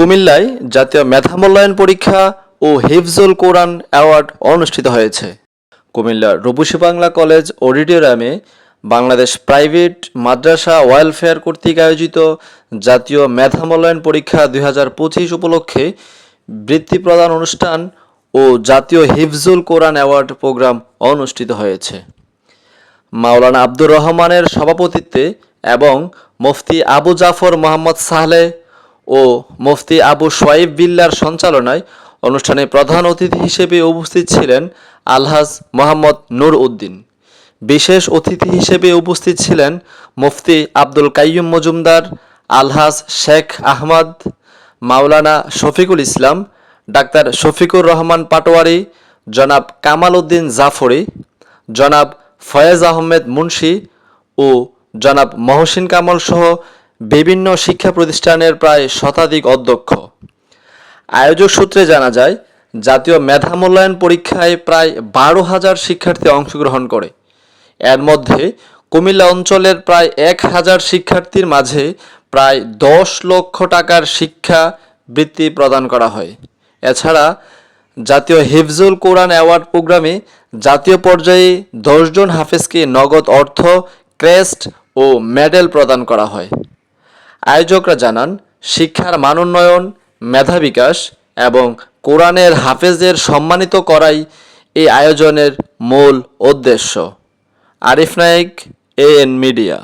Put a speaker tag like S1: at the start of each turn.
S1: কুমিল্লায় জাতীয় মেধা মূল্যায়ন পরীক্ষা ও হিফজুল কোরআন অ্যাওয়ার্ড অনুষ্ঠিত হয়েছে। কুমিল্লার রূপসী বাংলা কলেজ অডিটোরিয়ামে বাংলাদেশ প্রাইভেট মাদ্রাসা ওয়েলফেয়ার কর্তৃক আয়োজিত জাতীয় মেধা মূল্যায়ন পরীক্ষা 2025 উপলক্ষে বৃত্তি প্রদান অনুষ্ঠান ও জাতীয় হিফজুল কোরআন অ্যাওয়ার্ড প্রোগ্রাম অনুষ্ঠিত হয়েছে। মাওলানা আব্দুর রহমানের সভাপতিত্বে এবং মুফতি আবু জাফর মোহাম্মদ সালেহ ও মুফতি আবু সোয়াইব বিল্লার সঞ্চালনায় অনুষ্ঠানে প্রধান অতিথি হিসেবে উপস্থিত ছিলেন আলহাজ মোহাম্মদ নূর উদ্দিন। বিশেষ অতিথি হিসেবে উপস্থিত ছিলেন মুফতি আব্দুল কাইয়ুম মজুমদার, আলহাজ শেখ আহমদ, মাওলানা শফিকুল ইসলাম, ডাক্তার শফিকুর রহমান পাটোয়ারি, জনাব কামাল উদ্দিন জাফরি, জনাব ফয়েজ আহমেদ মুন্সি ও জনাব মহসিন কামাল সহ বিভিন্ন শিক্ষা প্রতিষ্ঠানের প্রায় শতাধিক অধ্যক্ষ। আয়োজক সূত্রে জানা যায়, জাতীয় মেধা মূল্যায়ন পরীক্ষায় প্রায় 12,000 শিক্ষার্থী অংশগ্রহণ করে। এর মধ্যে কুমিল্লা অঞ্চলের প্রায় 1,000 শিক্ষার্থীর মাঝে প্রায় 10 লক্ষ টাকার শিক্ষা বৃত্তি প্রদান করা হয়। এছাড়া জাতীয় হিফজুল কোরআন অ্যাওয়ার্ড প্রোগ্রামে জাতীয় পর্যায়ে 10 জন হাফেজকে নগদ অর্থ, ক্রেস্ট ও মেডেল প্রদান করা হয়। আয়োজকরা জানান, শিক্ষার মান উন্নয়ন, মেধা বিকাশ এবং কোরআনের হাফেজদের সম্মানিত করাই এই আয়োজনের মূল উদ্দেশ্য। Arif Naik, AN media.